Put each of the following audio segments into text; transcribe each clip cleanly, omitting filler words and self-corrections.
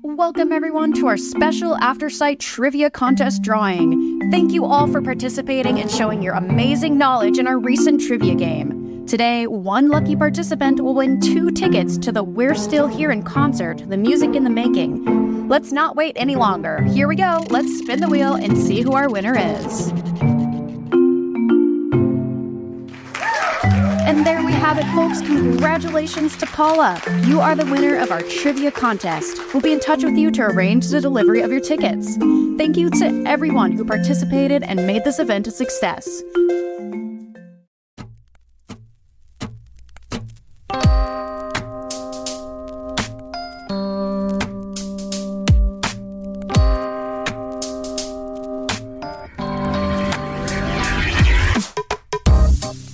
Welcome everyone to our special Aftersight Trivia Contest drawing. Thank you all for participating and showing your amazing knowledge in our recent trivia game. Today, one lucky participant will win 2 tickets to the We're Still Here in concert, The Music in the Making. Let's not wait any longer. Here we go. Let's spin the wheel and see who our winner is. And there we have it, folks. Congratulations to Paula. You are the winner of our trivia contest. We'll be in touch with you to arrange the delivery of your tickets. Thank you to everyone who participated and made this event a success.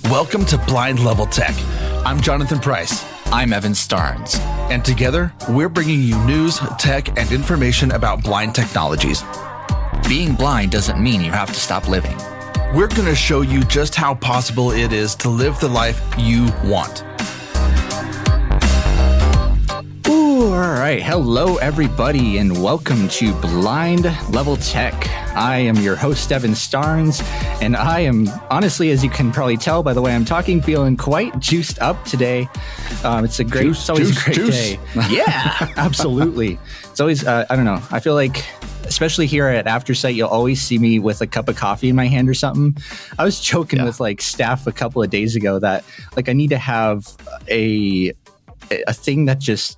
Welcome to Blind Level Tech. I'm Jonathan Price. I'm Evan Starnes. And together, we're bringing you news, tech, and information about blind technologies. Being blind doesn't mean you have to stop living. We're going to show you just how possible it is to live the life you want. Ooh, all right. Hello, everybody, and welcome to Blind Level Tech. I am your host, Evan Starnes, and I am, honestly, as you can probably tell by the way I'm talking, feeling quite juiced up today. It's always a great day. Yeah, absolutely. It's always, I don't know, I feel like, especially here at Aftersight, you'll always see me with a cup of coffee in my hand or something. I was joking with staff a couple of days ago that I need to have a thing that just,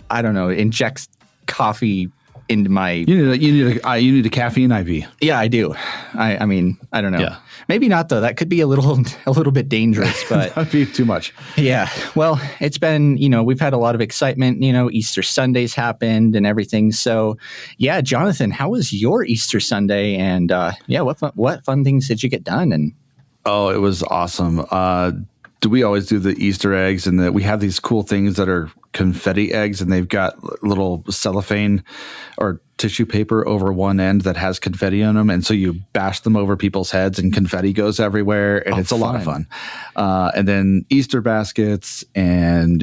I don't know, injects coffee into my. You need a caffeine IV. Yeah, I do. I mean, I don't know. Yeah. Maybe not though. That could be a little bit dangerous, but that'd be too much. Yeah. Well, it's been, we've had a lot of excitement, Easter Sunday's happened and everything. So yeah, Jonathan, how was your Easter Sunday? And what fun things did you get done? And oh, it was awesome. We always do the Easter eggs, and we have these cool things that are confetti eggs, and they've got little cellophane or tissue paper over one end that has confetti on them, and so you bash them over people's heads and confetti goes everywhere, and it's a lot of fun. And then Easter baskets, and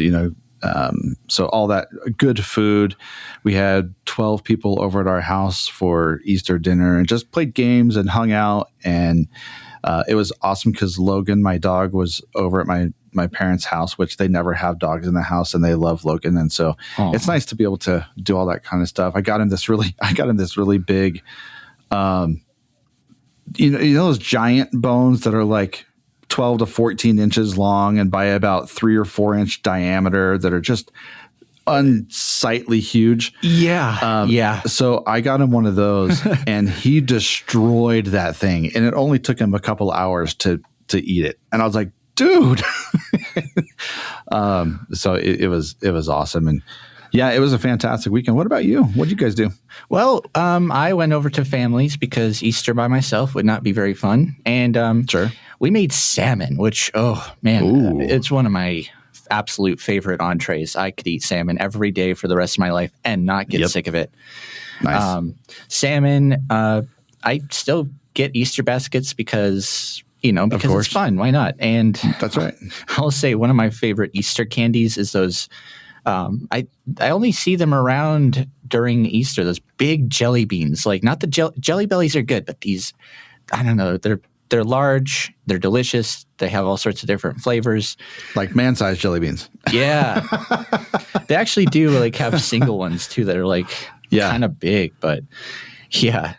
so all that good food. We had 12 people over at our house for Easter dinner and just played games and hung out, and it was awesome because Logan, my dog, was over at my parents' house, which they never have dogs in the house, and they love Logan, and so it's nice to be able to do all that kind of stuff. I got him this really big, those giant bones that are like 12 to 14 inches long and by about 3 or 4 inch diameter that are just unsightly huge. Yeah. So I got him one of those and he destroyed that thing, and it only took him a couple hours to eat it. And I was like, dude. So it was awesome. And yeah, it was a fantastic weekend. What about you? What did you guys do? Well, I went over to family's because Easter by myself would not be very fun. And sure, we made salmon, which, oh man, it's one of my absolute favorite entrees. I could eat salmon every day for the rest of my life and not get sick of it. Nice. Salmon, I still get Easter baskets because it's fun. Why not? And that's right. I'll say one of my favorite Easter candies is those. I only see them around during Easter. Those big jelly beans, not the jelly bellies are good, but these, I don't know, they're large, they're delicious, they have all sorts of different flavors. Like man-sized jelly beans. Yeah. They actually do have single ones too that are kind of big, but yeah.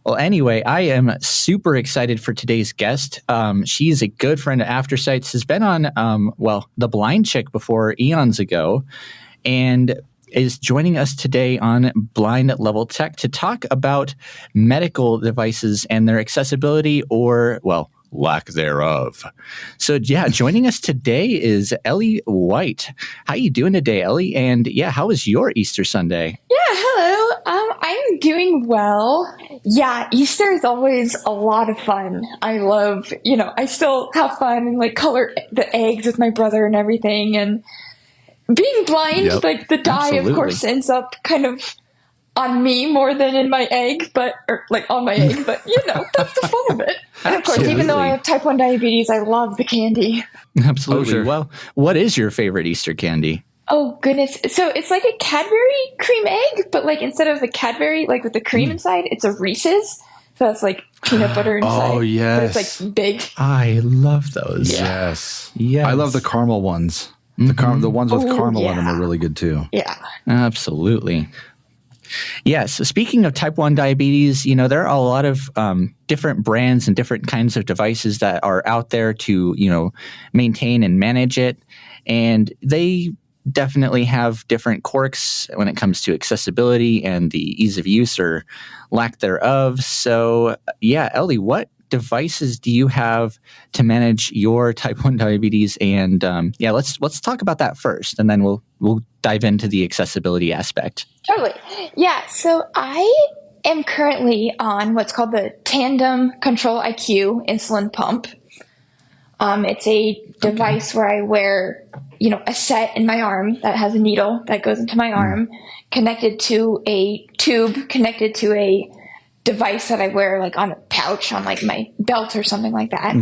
Well, anyway, I am super excited for today's guest. She is a good friend of Aftersights, has been on, The Blind Chick before eons ago, and is joining us today on Blind Level Tech to talk about medical devices and their accessibility or, lack thereof. So, yeah, joining us today is Ellie White. How you doing today, Ellie? And, how was your Easter Sunday? Yeah, hello. I'm doing well. Yeah, Easter is always a lot of fun. I love, I still have fun and color the eggs with my brother and everything. And being blind, the dye, of course, ends up kind of on me more than in my egg, on my egg, but that's the fun of it. And of course, even though I have type 1 diabetes, I love the candy. Absolutely. Oh, sure. Well, what is your favorite Easter candy? Oh goodness. So it's like a Cadbury cream egg, but like instead of the Cadbury, like with the cream inside, it's a Reese's. So that's like peanut butter inside. Oh, yes. But it's like big. I love those. Yes. Yes. I love the caramel ones. The ones with caramel in them are really good too. Yeah. Absolutely. Yes. Speaking of type 1 diabetes, there are a lot of different brands and different kinds of devices that are out there to, maintain and manage it. And they definitely have different quirks when it comes to accessibility and the ease of use or lack thereof. So, yeah, Ellie, what devices do you have to manage your type 1 diabetes? And let's talk about that first, and then we'll dive into the accessibility aspect. Totally. Yeah. So I am currently on what's called the Tandem Control IQ insulin pump. It's a device where I wear, a set in my arm that has a needle that goes into my arm, connected to a tube, connected to a device that I wear like on a pouch on like my belt or something like that,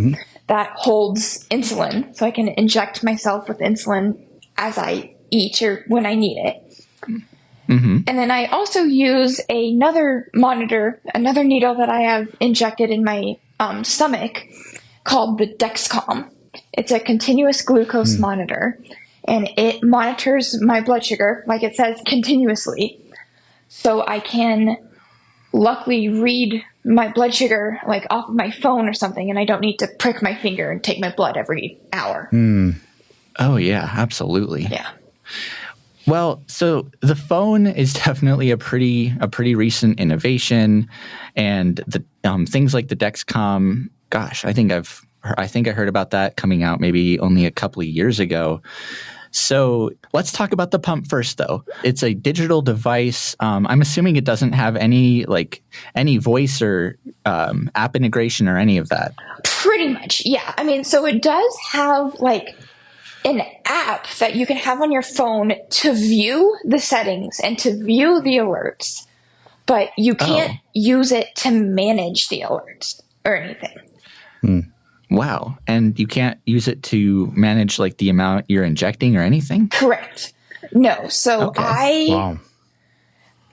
that holds insulin. So I can inject myself with insulin as I eat or when I need it. And then I also use another monitor, another needle that I have injected in my stomach called the Dexcom. It's a continuous glucose monitor, and it monitors my blood sugar, like it says, continuously. So I can luckily read my blood sugar like off of my phone or something, and I don't need to prick my finger and take my blood every hour. Oh, yeah, absolutely. Yeah. Well, so the phone is definitely a pretty recent innovation, and the things like the Dexcom. Gosh, I think I heard about that coming out maybe only a couple of years ago. So let's talk about the pump first, though. It's a digital device. I'm assuming it doesn't have any voice or app integration or any of that. Pretty much, yeah. I mean, so it does have like an app that you can have on your phone to view the settings and to view the alerts, but you can't use it to manage the alerts or anything. Wow. And you can't use it to manage like the amount you're injecting or anything? Correct. No. So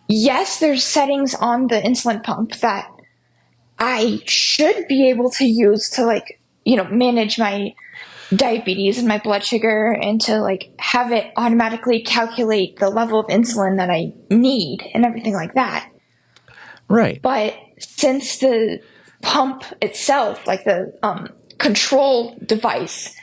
yes, there's settings on the insulin pump that I should be able to use to like, manage my diabetes and my blood sugar and to like have it automatically calculate the level of insulin that I need and everything like that. Right. But since the pump itself, like the control device,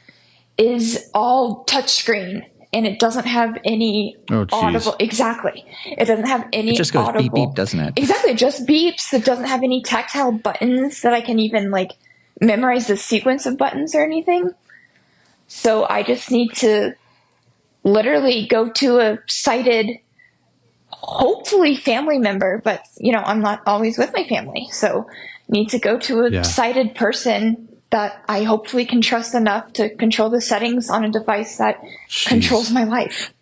is all touchscreen and it doesn't have any audible. Exactly. It doesn't have any. It just goes audible, beep beep, doesn't it? Exactly. It just beeps. It doesn't have any tactile buttons that I can even like memorize the sequence of buttons or anything. So I just need to literally go to a sighted, hopefully family member, but I'm not always with my family. So need to go to a sighted person that I hopefully can trust enough to control the settings on a device that controls my life.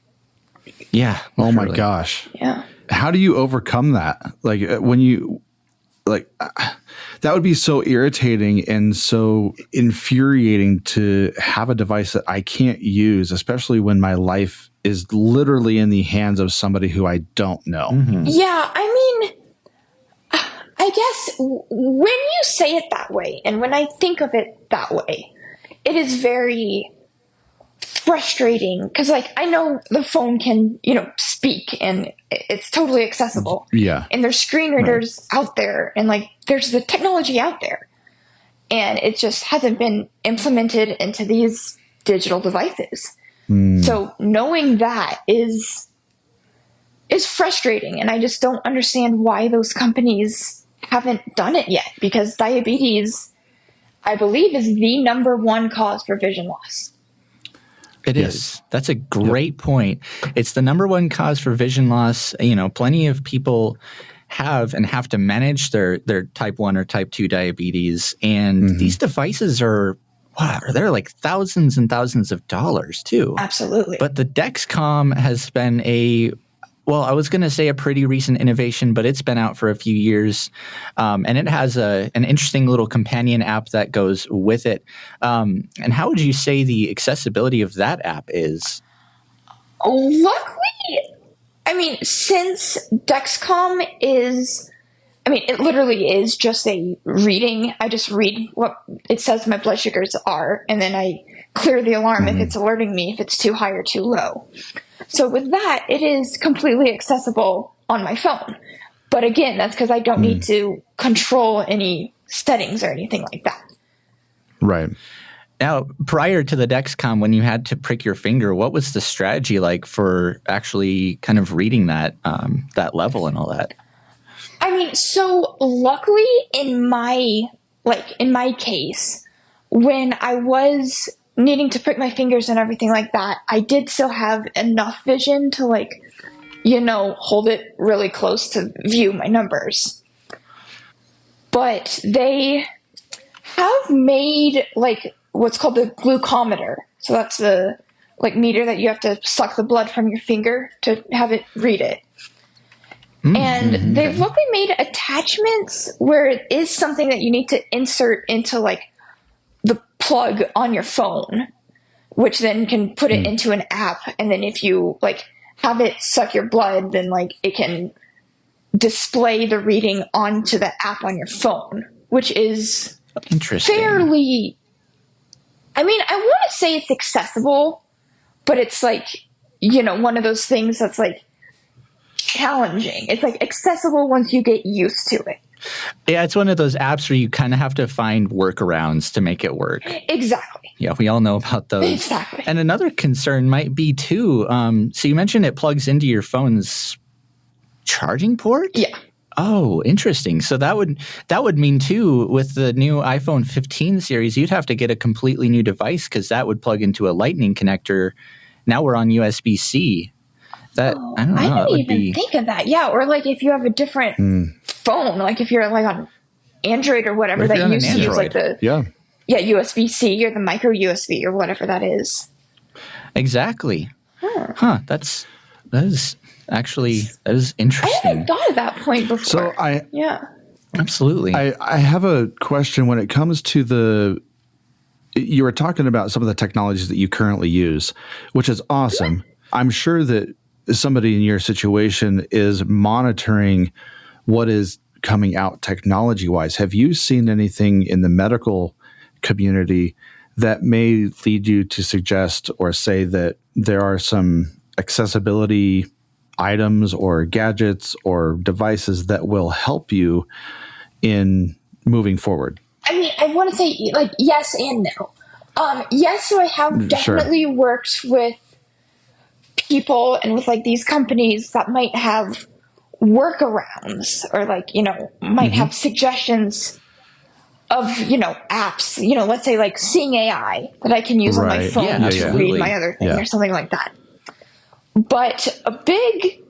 Yeah. Oh my gosh. Yeah. How do you overcome that? Like when you that would be so irritating and so infuriating to have a device that I can't use, especially when my life is literally in the hands of somebody who I don't know. Yeah. I mean, I guess when you say it that way, and when I think of it that way, it is very frustrating because, like, I know the phone can, speak and it's totally accessible. Yeah. And there's screen readers out there, and like, there's the technology out there, and it just hasn't been implemented into these digital devices. So knowing that is frustrating, and I just don't understand why those companies haven't done it yet, because diabetes, I believe, is the number one cause for vision loss. It is. That's a great point. It's the number one cause for vision loss. Plenty of people have to manage their type 1 or type 2 diabetes. And these devices they're like thousands and thousands of dollars too. Absolutely. But the Dexcom has been I was going to say a pretty recent innovation, but it's been out for a few years. And it has an interesting little companion app that goes with it. And how would you say the accessibility of that app is? Luckily, I mean, since Dexcom is, I mean, it literally is just a reading. I just read what it says my blood sugars are, and then I clear the alarm if it's alerting me if it's too high or too low. So with that, it is completely accessible on my phone. But again, that's because I don't need to control any settings or anything like that. Right. Now, prior to the Dexcom, when you had to prick your finger, what was the strategy like for actually kind of reading that that level and all that? I mean, so luckily in my case, when I was needing to prick my fingers and everything like that, I did still have enough vision to hold it really close to view my numbers. But they have made what's called the glucometer. So that's the meter that you have to suck the blood from your finger to have it read it. And they've luckily made attachments where it is something that you need to insert into the plug on your phone, which then can put it into an app. And then if you have it suck your blood, then it can display the reading onto the app on your phone, which is interesting. Fairly, I mean, I want to say it's accessible, but it's one of those things that's challenging. It's accessible once you get used to it. Yeah, it's one of those apps where you kind of have to find workarounds to make it work. Exactly. Yeah, we all know about those. Exactly. And another concern might be too, so you mentioned it plugs into your phone's charging port? Yeah. Oh, interesting. So that would mean too, with the new iPhone 15 series, you'd have to get a completely new device because that would plug into a Lightning connector. Now we're on USB-C. I don't know. I didn't even think of that. Yeah, or if you have a different phone, if you're on Android or whatever that used to use the USB-C or the micro USB or whatever that is. Exactly. Huh. That is interesting. I hadn't thought of that point before. So absolutely. I have a question when it comes to you were talking about some of the technologies that you currently use, which is awesome. I'm sure that somebody in your situation is monitoring what is coming out technology-wise. Have you seen anything in the medical community that may lead you to suggest or say that there are some accessibility items or gadgets or devices that will help you in moving forward? I mean, I want to say yes and no. Yes, so I have definitely worked with people and with these companies that might have workarounds or might have suggestions of apps, let's say Seeing AI that I can use on my phone to read my other thing or something like that. But a big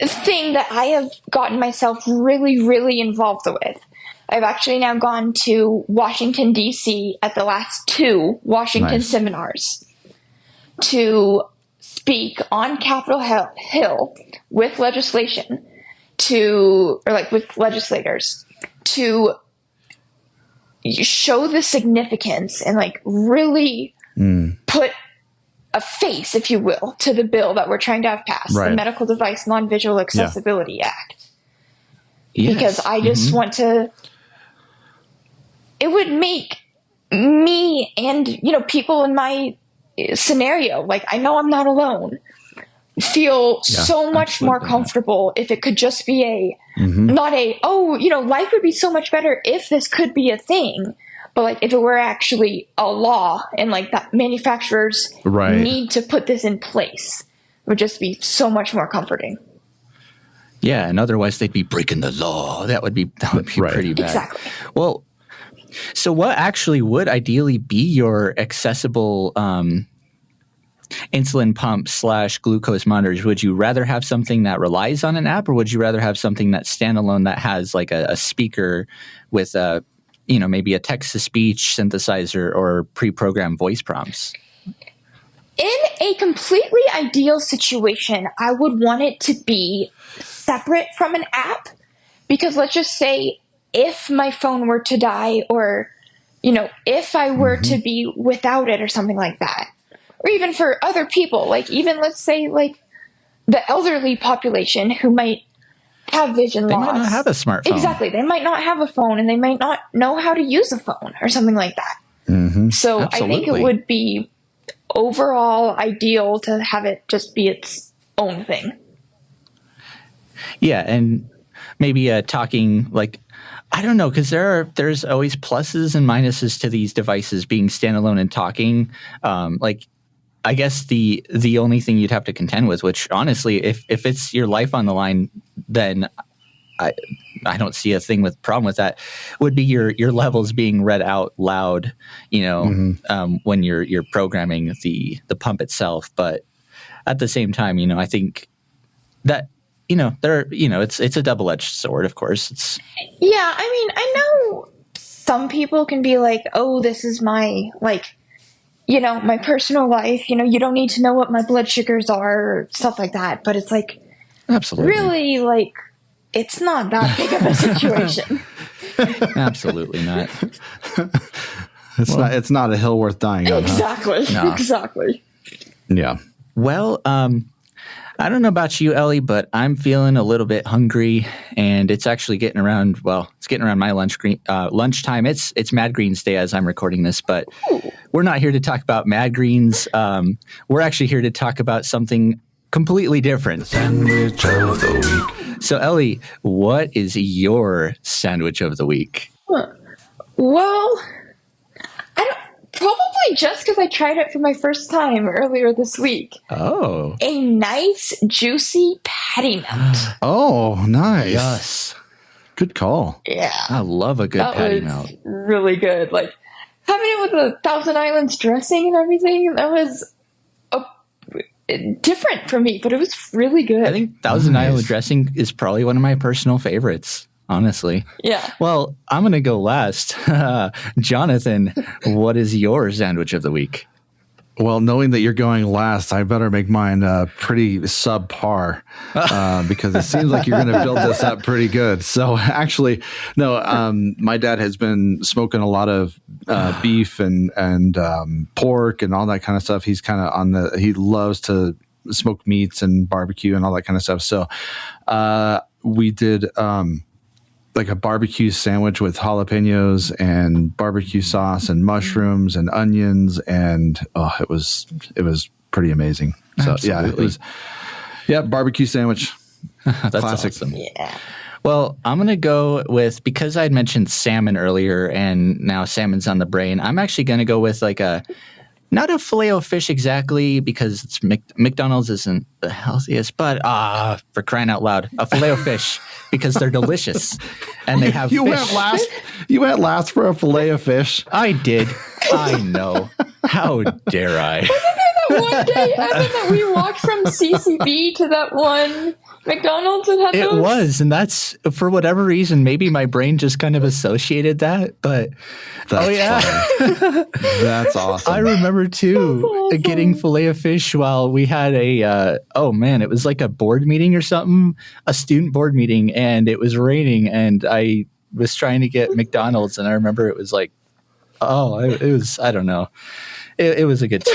thing that I have gotten myself really, really involved with, I've actually now gone to Washington, D.C. at the last 2 Washington seminars to speak on Capitol Hill with legislation with legislators to show the significance and really put a face, if you will, to the bill that we're trying to have passed, the Medical Device Non-Visual Accessibility Act. Yes. Because I just want to, it would make me and, people in my scenario, I know I'm not alone, feel so much more comfortable if it could just be not life would be so much better if this could be a thing, but if it were actually a law and that manufacturers need to put this in place, it would just be so much more comforting. Yeah, and otherwise they'd be breaking the law. That would be pretty bad. Exactly. Well, so what actually would ideally be your accessible insulin pump / glucose monitors? Would you rather have something that relies on an app, or would you rather have something that's standalone that has a speaker with maybe a text-to-speech synthesizer or pre-programmed voice prompts? In a completely ideal situation, I would want it to be separate from an app, because let's just say if my phone were to die or if I were to be without it or something like that, or even for other people, like even let's say like the elderly population who might have vision They loss. might not have a smartphone. Exactly. They might not have a phone and they might not know how to use a phone or something like that. So I think it would be overall ideal to have it just be its own thing. Yeah, and maybe talking like, I don't know, because there's always pluses and minuses to these devices being standalone and talking. Like, I guess the only thing you'd have to contend with, which honestly, if it's your life on the line, then I don't see a problem with that, would be your levels being read out loud, when you're programming the pump itself. But at the same time, I think that it's a double-edged sword. Of course, Yeah, I mean, I know some people can be like, oh, this is my my personal life. You don't need to know what my blood sugars are or stuff like that. But it's like, absolutely, really, like, it's not that big of a situation. Absolutely not. It's not a hill worth dying on. Exactly. Huh? No. Exactly. Yeah. Well, I don't know about you, Ellie, but I'm feeling a little bit hungry, and it's actually getting around. Well, it's getting around my lunchtime. It's Mad Greens Day as I'm recording this, but we're not here to talk about Mad Greens. We're actually here to talk about something completely different. Sandwich of the week. So, Ellie, what is your sandwich of the week? Well, probably just because I tried it for my first time earlier this week. Oh. A nice, juicy patty melt. Oh, nice. Yes. Good call. Yeah. I love a good patty melt. Really good. Like, having it with the Thousand Islands dressing and everything, that was different for me, but it was really good. I think Thousand Island dressing is probably one of my personal favorites, honestly. Yeah. Well, I'm going to go last. Jonathan, what is your sandwich of the week? Well, knowing that you're going last, I better make mine pretty subpar because it seems like you're going to build this up pretty good. So actually, no, my dad has been smoking a lot of beef and pork and all that kind of stuff. He's kind of he loves to smoke meats and barbecue and all that kind of stuff. So we did like a barbecue sandwich with jalapenos and barbecue sauce and mushrooms and onions, and it was pretty amazing. So Absolutely. Barbecue sandwich. That's classic. Awesome. Yeah. Well, I'm going to go with, because I had mentioned salmon earlier and now salmon's on the brain, I'm actually going to go with not a Filet-O-Fish exactly, because it's McDonald's isn't the healthiest, but for crying out loud, a Filet-O-Fish because they're delicious and they have You fish. went last for a Filet-O-Fish. I did. I know. How dare I? That one day, Evan, that we walked from CCB to that one McDonald's and had It those? was, and that's, for whatever reason, maybe my brain just kind of associated that, but That's That's awesome. I remember too getting Filet-O-Fish while we had it was like a board meeting or something, a student board meeting, and it was raining, and I was trying to get McDonald's, and I remember it was like, it was, I don't know. It was a good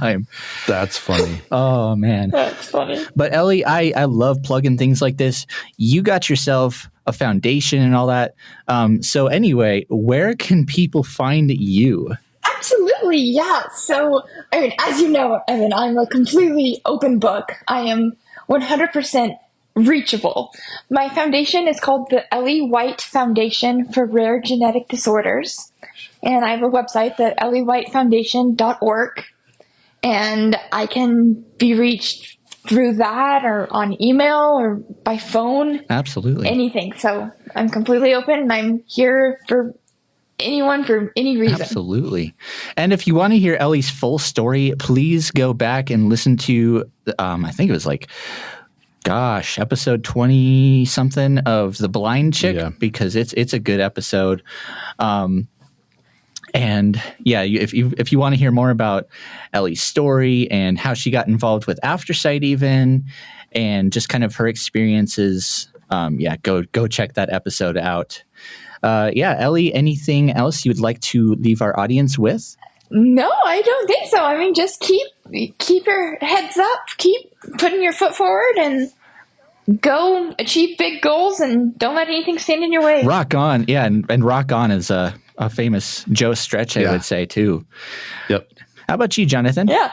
time. That's funny. Oh, man. That's funny. But Ellie, I love plugging things like this. You got yourself a foundation and all that. So anyway, where can people find you? Absolutely, yeah. So, I mean, as you know, Evan, I'm a completely open book. I am 100% reachable. My foundation is called the Ellie White Foundation for Rare Genetic Disorders. And I have a website, the elliewhitefoundation.org. And I can be reached through that or on email or by phone. Absolutely. Anything. So I'm completely open and I'm here for anyone for any reason. Absolutely. And if you want to hear Ellie's full story, please go back and listen to, I think it was episode 20 something of The Blind Chick, because it's a good episode. And yeah, if you want to hear more about Ellie's story and how she got involved with Aftersight even, and just kind of her experiences, go check that episode out. Ellie, anything else you would like to leave our audience with? No, I don't think so. I mean, just keep your heads up, keep putting your foot forward, and go achieve big goals, and don't let anything stand in your way. Rock on. Yeah, and rock on is a famous Joe stretch, I would say, too. Yep. How about you, Jonathan? Yeah.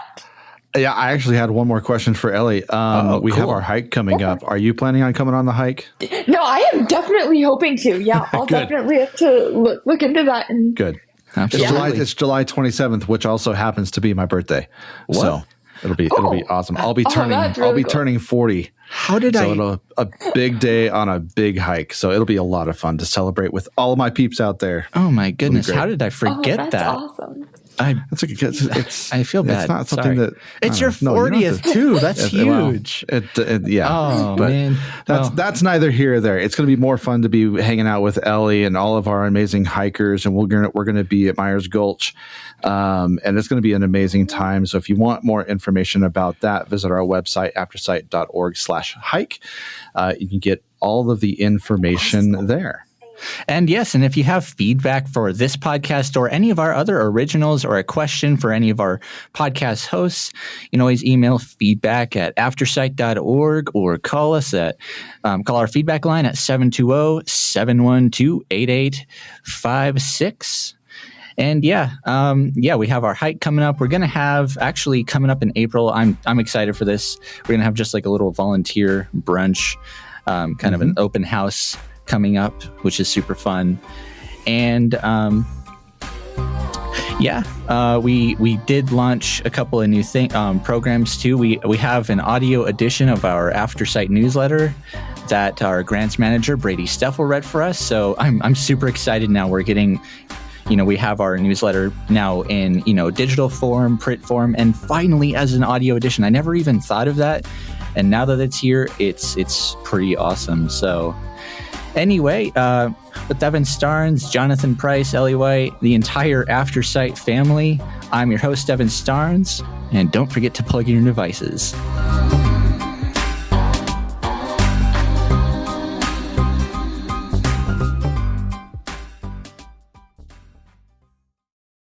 Yeah, I actually had one more question for Ellie. We have cool. our hike coming up. Are you planning on coming on the hike? No, I am definitely hoping to. Yeah, I'll Good. definitely have to look into that. And Good. Absolutely. It's July 27th, which also happens to be my birthday. What? So it'll be awesome. I'll be that's really cool. turning 40. How did it'll a big day on a big hike. So it'll be a lot of fun to celebrate with all of my peeps out there. Oh my goodness! great. How did I forget that's that? awesome. It's I feel bad. It's not something Sorry. that It's your no, you don't have 40th too. That's huge. Yeah. Oh but man, that's neither here or there. It's going to be more fun to be hanging out with Ellie and all of our amazing hikers, and we're gonna be at Myers Gulch, and it's going to be an amazing time. So if you want more information about that, visit our website aftersight.org/hike. You can get all of the information there. And yes, and if you have feedback for this podcast or any of our other originals, or a question for any of our podcast hosts, you can always email feedback at aftersight.org, or call us at call our feedback line at 720-712-8856. And we have our hike coming up. We're going to have, actually coming up in April, I'm excited for this. We're going to have just like a little volunteer brunch, kind of an open house coming up, which is super fun. And we did launch a couple of new programs too. We have an audio edition of our Aftersight newsletter that our grants manager Brady Steffel read for us. So I'm super excited now. We're getting, we have our newsletter now in digital form, print form, and finally as an audio edition. I never even thought of that, and now that it's here, it's pretty awesome. So anyway, with Evan Starnes, Jonathan Price, Ellie White, the entire Aftersight family, I'm your host, Evan Starnes, and don't forget to plug in your devices.